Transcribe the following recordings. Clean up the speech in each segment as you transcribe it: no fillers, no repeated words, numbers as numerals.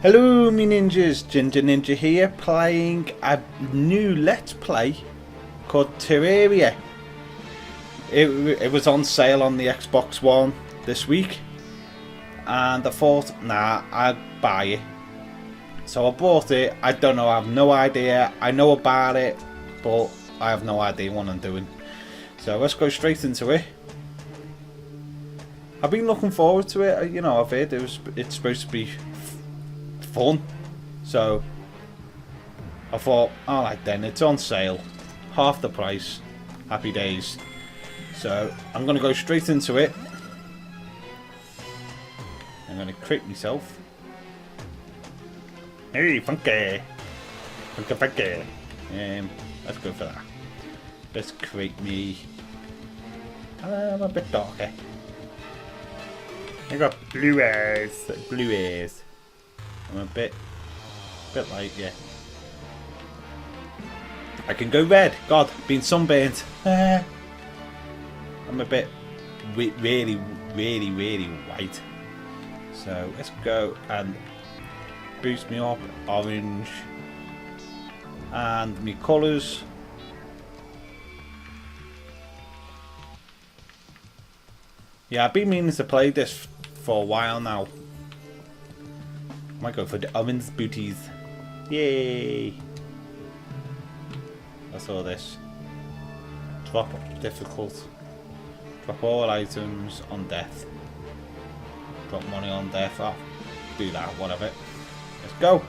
Hello me ninjas, Ginger Ninja here, playing a new Let's Play called Terraria. It was on sale on the Xbox One this week, and I thought, nah, I'd buy it. So I bought it. I don't know, I have no idea. I know about it, but I have no idea what I'm doing. So let's go straight into it. I've been looking forward to it. You know, I've heard it's supposed to be fun, so I thought, alright then, it's on sale, half the price, happy days. So I'm gonna go straight into it. I'm gonna create myself. Hey, funky, funky. Let's go for that. Let's create me. I'm a bit darker. I got blue eyes, blue eyes. I'm a bit light, yeah. I can go red. God, being sunburnt. I'm a bit really white. So let's go and boost me up. Orange. And me colours. Yeah, I've been meaning to play this for a while now. Might go for the orange booties. Yay! I saw this. Drop difficult. Drop all items on death. Drop money on death. Oh, do that, whatever. Let's go!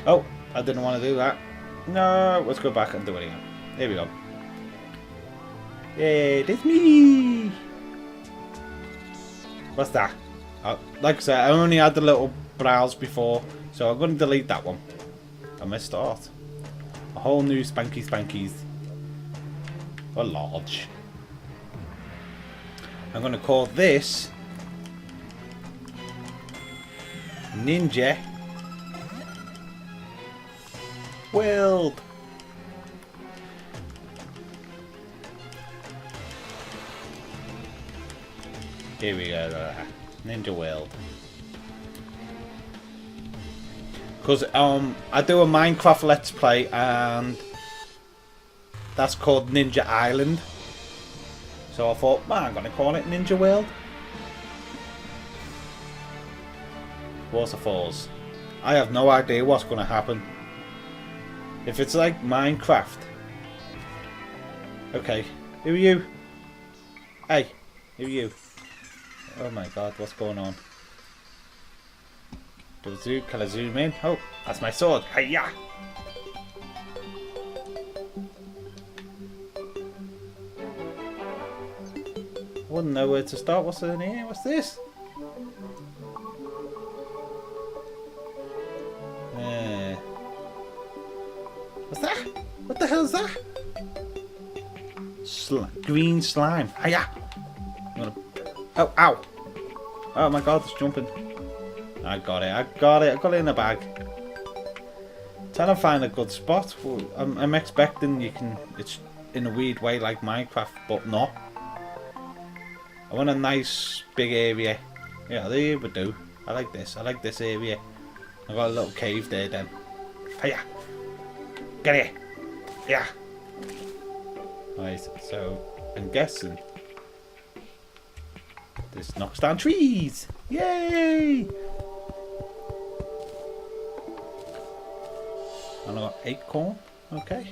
Oh, I didn't want to do that. No, let's go back and do it again. Here we go. Yay, it's me! What's that? Like I said, I only had the little browse before, so I'm going to delete that one. I missed start. A whole new spankies. A large. I'm going to call this Ninja World. Here we go. Ninja World. Because I do a Minecraft Let's Play, and that's called Ninja Island. So I thought, man, I'm going to call it Ninja World. Waterfalls. I have no idea what's going to happen. If it's like Minecraft. Okay, who are you? Hey, who are you? Oh my god, what's going on? Can I zoom in? Oh, that's my sword. Hiya! Wouldn't know where to start. What's in here? What's this? What's that? What the hell is that? Green slime. Hiya! Oh, ow! Oh my god, it's jumping. I got it in a bag. Trying to find a good spot. I'm expecting you can, it's in a weird way like Minecraft, but not. I want a nice big area. Yeah, there we do. I like this area. I got a little cave there then. Hiya! Get here! Yeah! Right, so I'm guessing this knocks down trees! Yay! And I got acorn. Okay.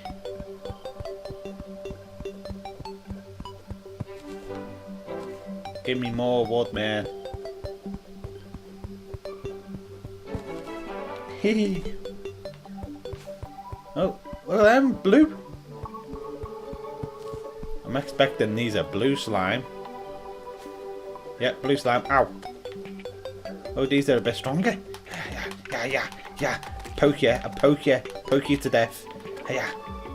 Give me more wood, man. Hee. Oh, well, I'm blue. I'm expecting these are blue slime. Yep, blue slime. Ow. Oh, these are a bit stronger. Yeah. Poke you. I poke you to death. Hiya.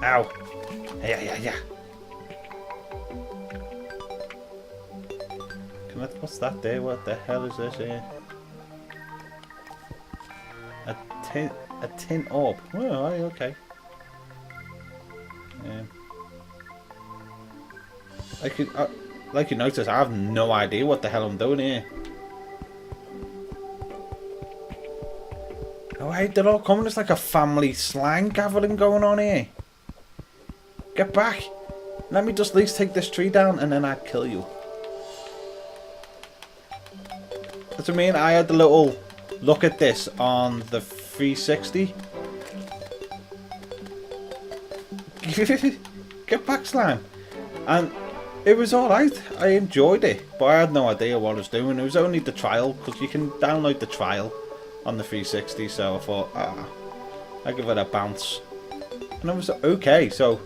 Ow. Yeah. What's that there? What the hell is this here? A tin orb. Oh, okay. Like you notice, I have no idea what the hell I'm doing here. Oh, hey, they're all coming. It's like a family slime gathering going on here. Get back. Let me just at least take this tree down and then I'd kill you. That's what I mean. I had a little look at this on the 360. Get back, slime. And it was alright. I enjoyed it. But I had no idea what I was doing. It was only the trial, because you can download the trial on the 360. So I thought, I'll give it a bounce. And it was okay. So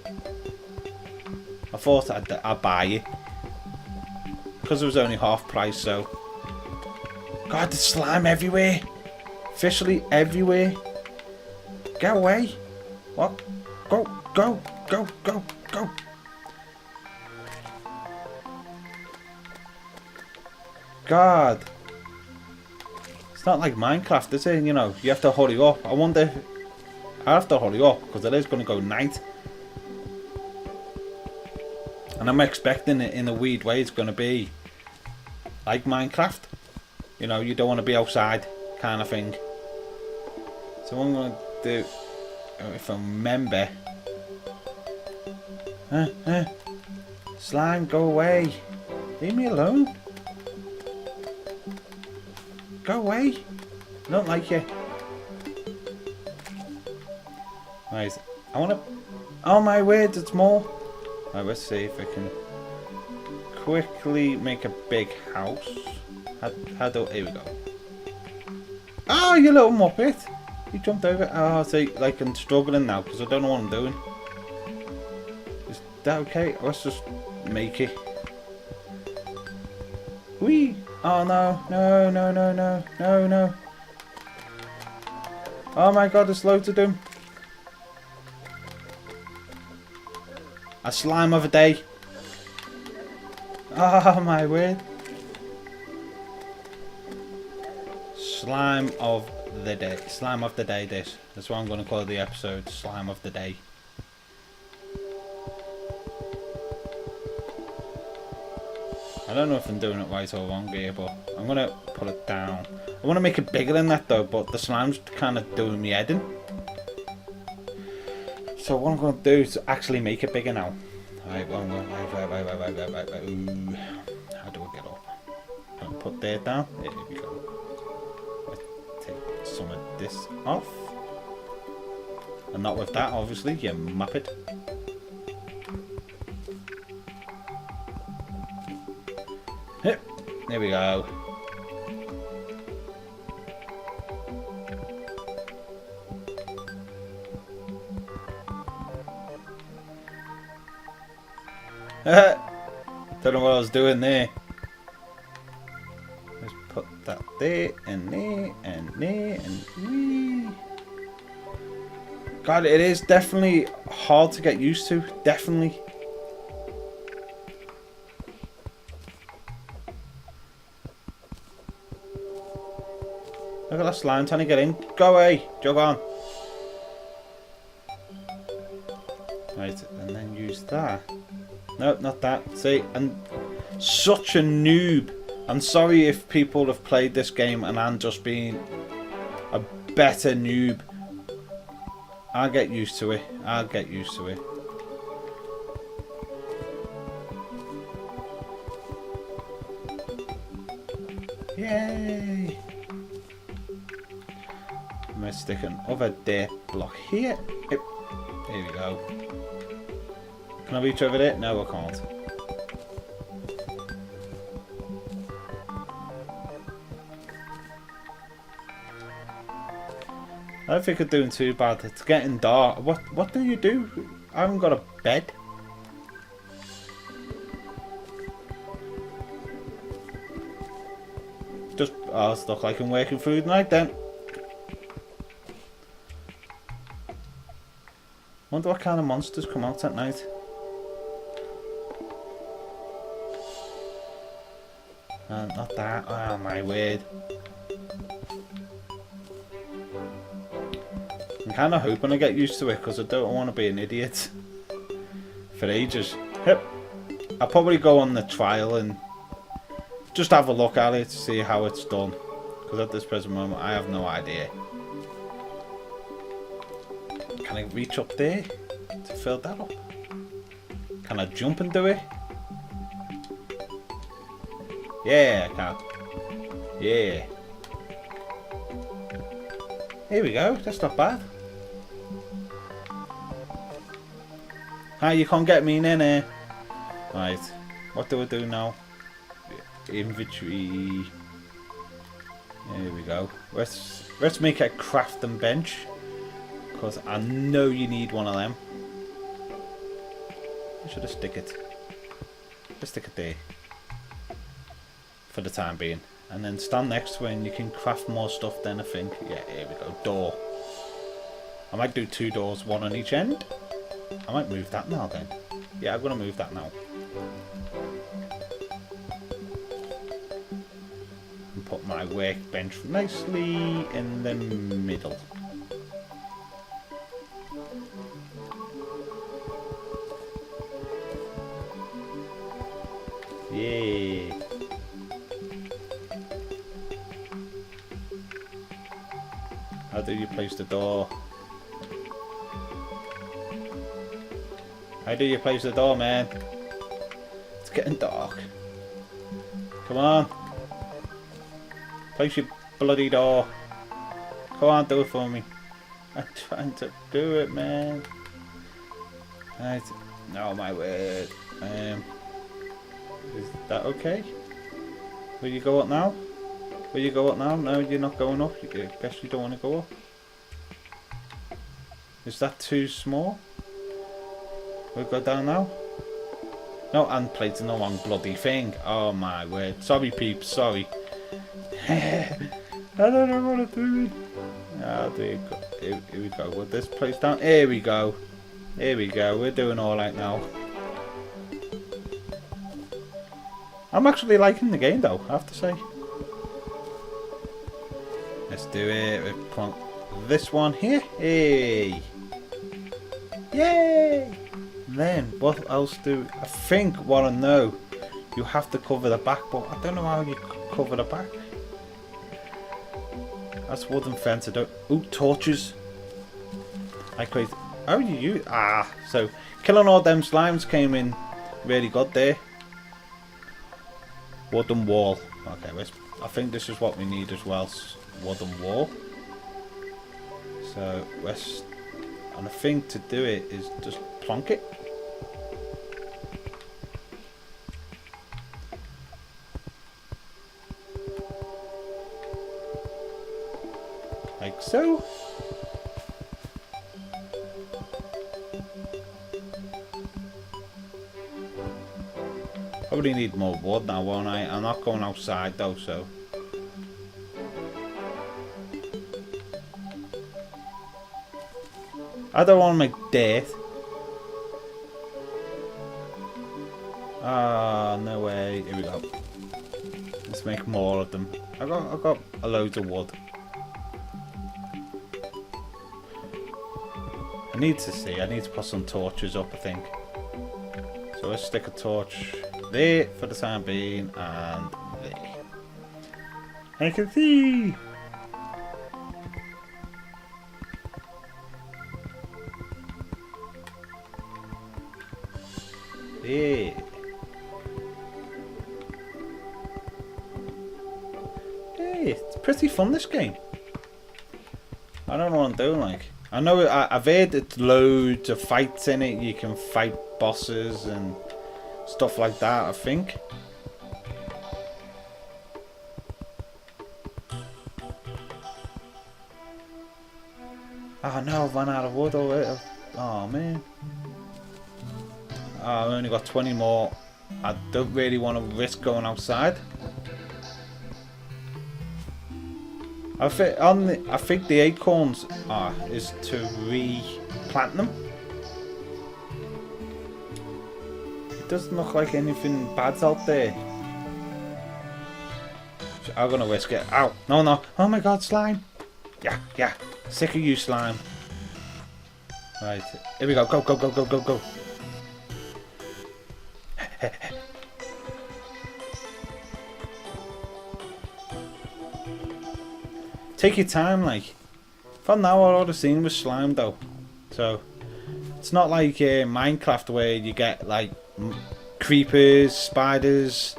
I thought I'd buy it. Because it was only half price, so. God, there's slime everywhere. Officially everywhere. Get away. What? Go, go, go, go, go. God. It's not like Minecraft, is it? You know, you have to hurry up. I wonder if I have to hurry up because it is going to go night. And I'm expecting it in a weird way. It's going to be like Minecraft. You know, you don't want to be outside kind of thing. So what I'm going to do, if I remember. Slime, go away. Leave me alone. Go away. I don't like you. Right, I want to. Oh my word, it's more. Right, let's see if I can quickly make a big house. How do? Here we go. Oh, you little muppet! You jumped over. Oh, see, like I'm struggling now because I don't know what I'm doing. Is that okay? Let's just make it. Whee! Oh no! No! No! No! No! No! No! Oh my God! There's loads of them. A slime of a day. Oh my word. Slime of the day. Slime of the day, this. That's what I'm going to call the episode. Slime of the day. I don't know if I'm doing it right or wrong here, but I'm going to put it down. I want to make it bigger than that though, but the slime's kind of doing me head in. So what I'm going to do is actually make it bigger now. Right, wait. Ooh. How do I get up? I'll put that down. There we go. Take some of this off. And not with that, obviously, you muppet. There we go. Don't know what I was doing there. Let's put that there and there and there and wee. God, it is definitely hard to get used to. Definitely. Look at that slime trying to get in. Go away. Jog on. Right, and then use that. No, not that. See, and such a noob. I'm sorry if people have played this game and I'm just being a better noob. I'll get used to it. I'll get used to it. Yay! I'm going to stick another dirt block here. Yep. There we go. Can I reach over there? No, I can't. I don't think I'm doing too bad. It's getting dark. What do you do? I haven't got a bed. Just, oh, it's look like I'm working through the night then. Wonder what kind of monsters come out at night. Not that. Oh my word. I'm kind of hoping I get used to it because I don't want to be an idiot for ages. Yep. I'll probably go on the trial and just have a look at it to see how it's done. Because at this present moment I have no idea. Can I reach up there to fill that up? Can I jump and do it? Yeah, I can. Yeah. Here we go. That's not bad. Ah, you can't get me in here. Right. What do I do now? Inventory. There we go. Let's make a crafting bench, because I know you need one of them. I should have stick it. Let's stick it there for the time being, and then stand next to it and you can craft more stuff then, I think. Yeah, here we go. Door. I might do 2 doors, 1 on each end. I might move that now then. Yeah, I'm gonna move that now. And put my workbench nicely in the middle. Yeah. How do you place the door? How do you place the door, man? It's getting dark. Come on. Place your bloody door. Come on, do it for me. I'm trying to do it, man. Right. No, my word. Is that okay? Will you go up now? Will you go up now? No, you're not going up. I guess you don't want to go up. Is that too small? We'll go down now. No, and plates in the wrong bloody thing. Oh my word. Sorry, peeps. Sorry. I don't know what to do. Ah, there you go. Here we go. Will this place down? Here we go. Here we go. We're doing all right now. I'm actually liking the game though, I have to say. Let's do it. We put this one here. Hey. Yay! Then what else do I think what I know, you have to cover the back, but I don't know how you cover the back. That's wooden fence. I don't. Ooh, torches. I create. How do you use? Ah, so killing all them slimes came in really good there. Wooden wall. Okay, I think this is what we need as well. Wooden wall. So and the thing to do it is just plonk it. Like so. Probably need more wood now, won't I? I'm not going outside though, so. I don't want to make dirt. Ah, no way. Here we go. Let's make more of them. I got a load of wood. I need to see. I need to put some torches up, I think. So let's stick a torch there for the time being, and there. I can see. Yeah. Hey, it's pretty fun, this game. I don't know what I'm doing, like. I know I've heard it's loads of fights in it. You can fight bosses and stuff like that, I think. Oh no, I've run out of wood already. Oh man. Oh, I've only got 20 more. I don't really want to risk going outside. I think the acorns is to replant them. It doesn't look like anything bad's out there. So I'm gonna risk it. Ow! No! Oh my God, slime! Yeah. Sick of you, slime. Right, here we go. Go. Take your time, like. For now, all I've seen was slime, though. So it's not like Minecraft where you get like creepers, spiders,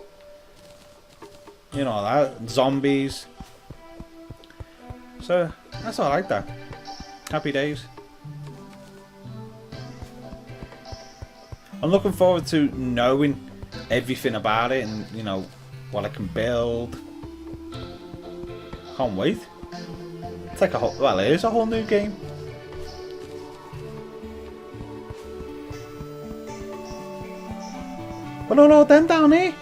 you know that, zombies. So that's all like that. Happy days. I'm looking forward to knowing everything about it and, you know, what I can build. Can't wait. It's like a whole, well, it is a whole new game. But no, them down here.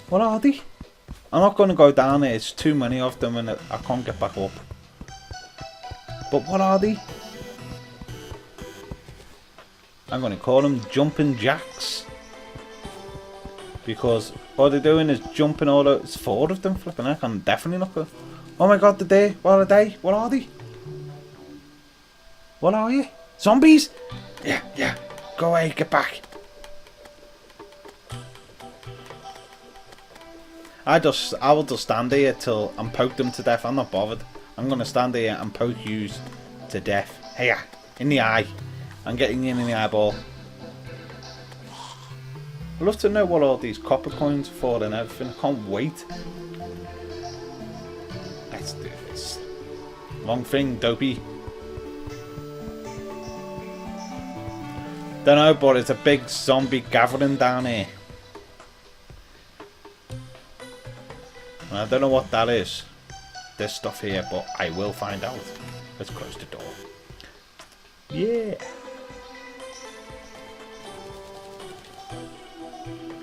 What are they? I'm not going to go down there. It's too many of them and I can't get back up. But what are they? I'm going to call them jumping jacks. Because what they're doing is jumping all over. It's 4 of them flipping heck. I'm definitely not going. Oh my god, they're there. What are they? What are they? What are you? Zombies? Yeah. Go away, get back. I will just stand here till I'm poked them to death. I'm not bothered. I'm going to stand here and poke you to death. Hey, in the eye. I'm getting you in the eyeball. I'd love to know what all these copper coins are for and everything. I can't wait. Let's do this. Long thing, dopey. Don't know, but it's a big zombie gathering down here. I don't know what that is. There's stuff here, but I will find out. Let's close the door. Yeah.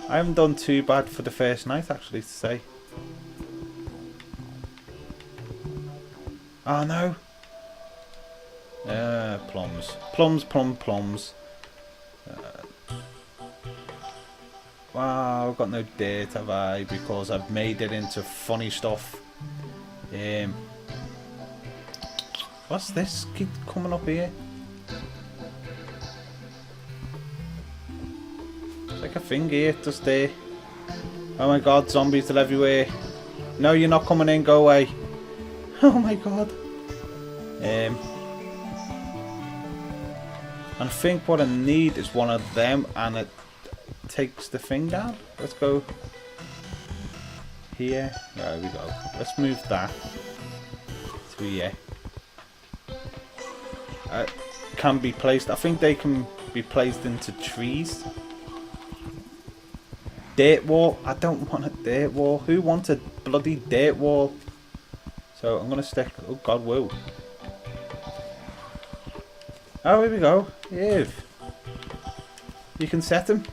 I haven't done too bad for the first night, actually, to say. Oh no. Plums. Plums. Wow, I've got no dirt, have I? Because I've made it into funny stuff. What's this? Keep coming up here. It's like a thing here, just there. Oh my god, zombies are everywhere. No, you're not coming in, go away. Oh my god. And I think what I need is one of them and it takes the thing down. Let's go here. There we go. Let's move that to here. Can be placed. I think they can be placed into trees. Dirt wall. I don't want a dirt wall. Who wants a bloody dirt wall? So I'm gonna stick. Oh god, whoa. Oh, here we go. Here. You can set them.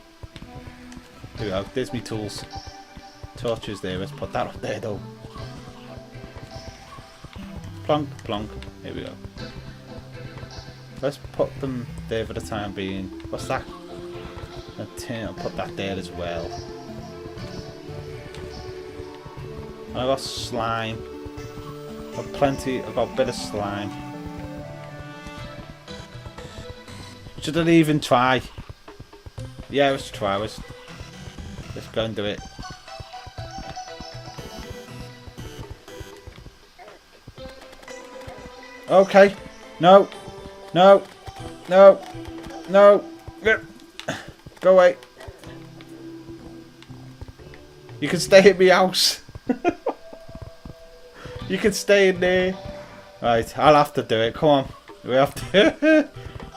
Here we go. There's me tools. Torches there. Let's put that up there though. Plonk, plonk. Here we go. Let's put them there for the time being. What's that? I'll put that there as well. And I got slime. I've got plenty. I've got a bit of slime. Should I even try? Yeah, let's try. Let's go and do it. Okay. No. No. No. No. Go away. You can stay at my house. You can stay in there. Right, I'll have to do it. Come on. We have to.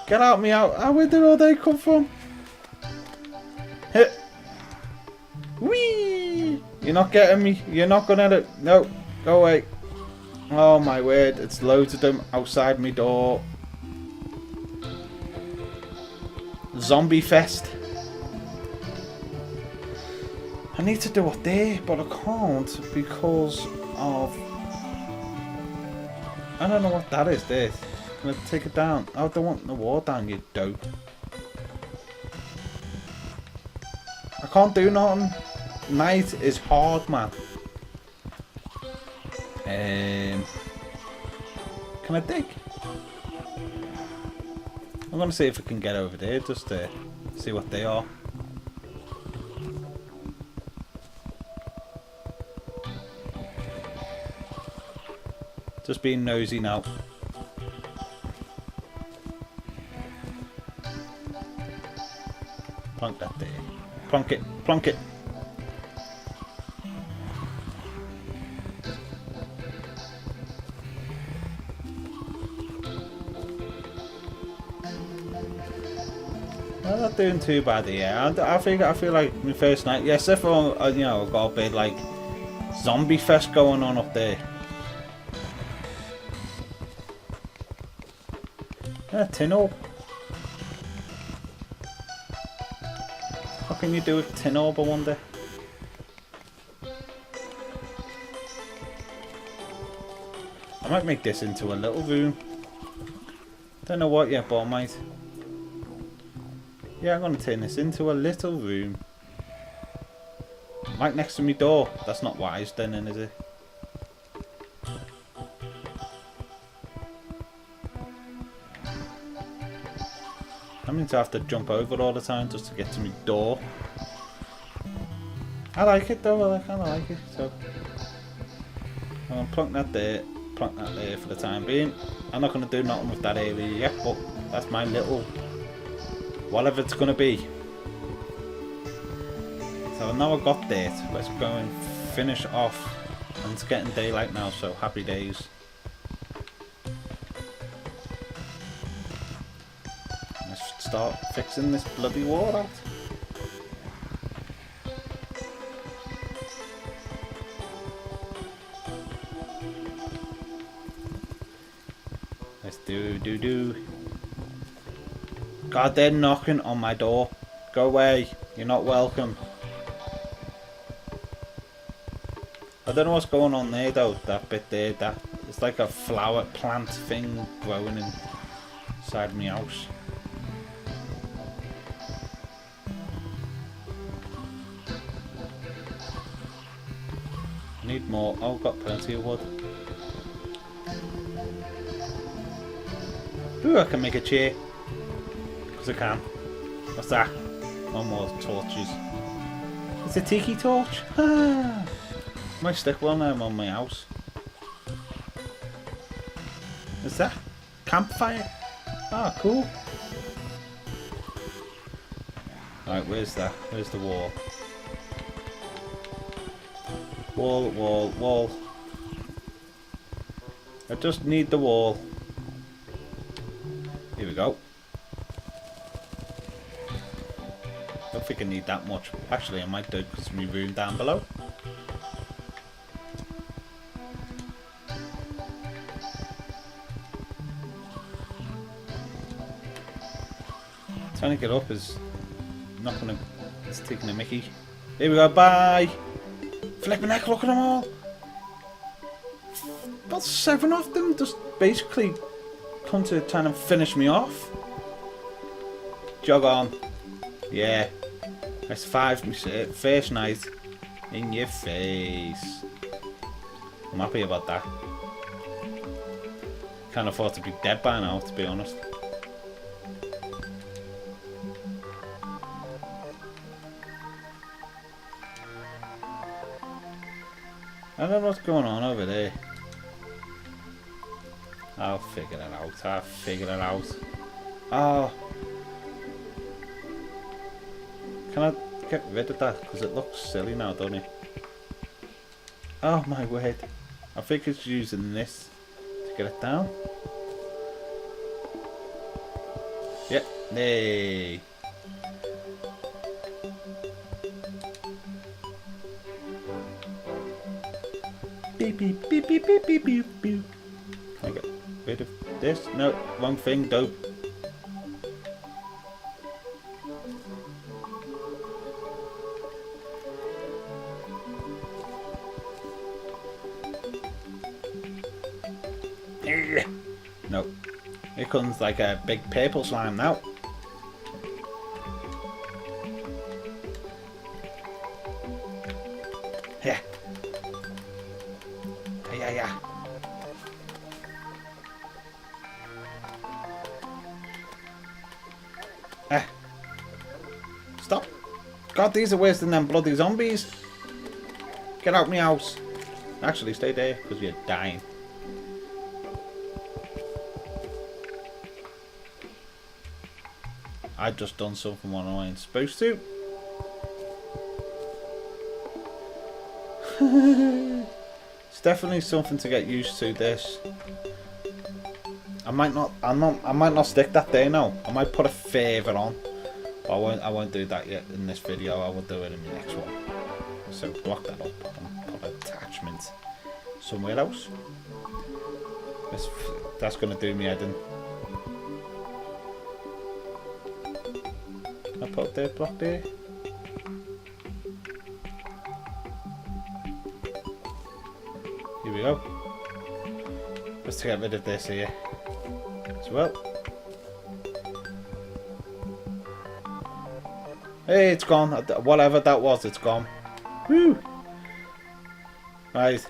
Get out me out. Where did all they come from? Whee! You're not getting me. You're not gonna let it. No. Go away. Oh my word. It's loads of them outside my door. Zombie fest. I need to do it there, but I can't because of... I don't know what that is, there. Can I take it down? Oh, I don't want the wall down, you dope. I can't do nothing. Night is hard, man. Can I dig? I'm gonna see if I can get over there, just to see what they are. Just being nosy now. Plonk that there. Plonk it. Plonk it. I'm not doing too bad here. I feel like my first night. Yeah, except for you know, I've got a bit like zombie fest going on up there. Yeah, tin orb. What can you do with tin orb, I wonder? I might make this into a little room. Don't know what yet, but I might. Yeah, I'm going to turn this into a little room. Right next to my door. That's not wise then, is it? I mean to have to jump over all the time just to get to my door. I like it though, I kind of like it. So I'm going to plonk that there for the time being. I'm not going to do nothing with that area yet, but that's my little... whatever it's going to be. So now I've got that. Let's go and finish off. And it's getting daylight now, so happy days. Let's start fixing this bloody wall out. Let's do. God, they're knocking on my door. Go away. You're not welcome. I don't know what's going on there though, that bit there. That it's like a flower plant thing growing inside my house. I need more. Oh, I've got plenty of wood. Ooh, I can make a chair. Because I can. What's that? One more torches. It's a tiki torch. Ah. Might stick one on my house. Is that? Campfire? Ah, cool. Right, where's that? Where's the wall? Wall. I just need the wall. Here we go. Don't think I need that much. Actually, I might do because of my room down below. Trying to get up is not gonna. It's taking a mickey. Here we go. Bye. Flipping heck! Look at them all. About 7 of them just basically come to try and finish me off. Jog on. Yeah. That's 5. First night. In your face. I'm happy about that. Can't afford to be dead by now, to be honest. I don't know what's going on over there. I'll figure it out. Oh. Can I get rid of that? Because it looks silly now, doesn't it? Oh my word. I think it's using this to get it down. Yep. Hey. Beep beep beep beep beep beep beep beep. Can I get rid of this? No, wrong thing, dope. No. Here comes like a big purple slime now. Yeah. Yeah. Stop. God, these are worse than them bloody zombies. Get out my house. Actually, stay there, because you're dying. I just done something when I ain't supposed to. It's definitely something to get used to, this. I might not stick that day now. I might put it further on. But I won't do that yet in this video. I will do it in the next one. So block that up and put attachment somewhere else. That's gonna do me head in. I put the block there. Here we go. Let's get rid of this here as well. Hey, it's gone. Whatever that was, it's gone. Woo! Right.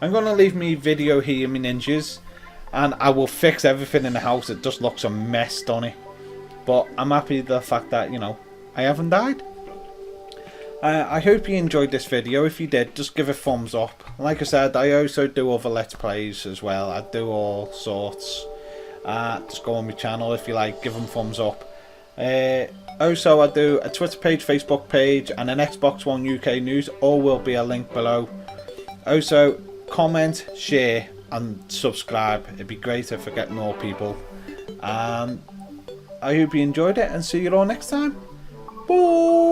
I'm going to leave me video here, me ninjas. And I will fix everything in the house. It just looks a mess, don't it? But I'm happy with the fact that, you know, I haven't died. I hope you enjoyed this video. If you did, just give a thumbs up. Like I said, I also do other Let's Plays as well. I do all sorts. Just go on my channel if you like. Give them thumbs up. Also, I do a Twitter page, Facebook page, and an Xbox One UK news. All will be a link below. Also, comment, share, and subscribe. It'd be great if I get more people. I hope you enjoyed it, and see you all next time. Bye!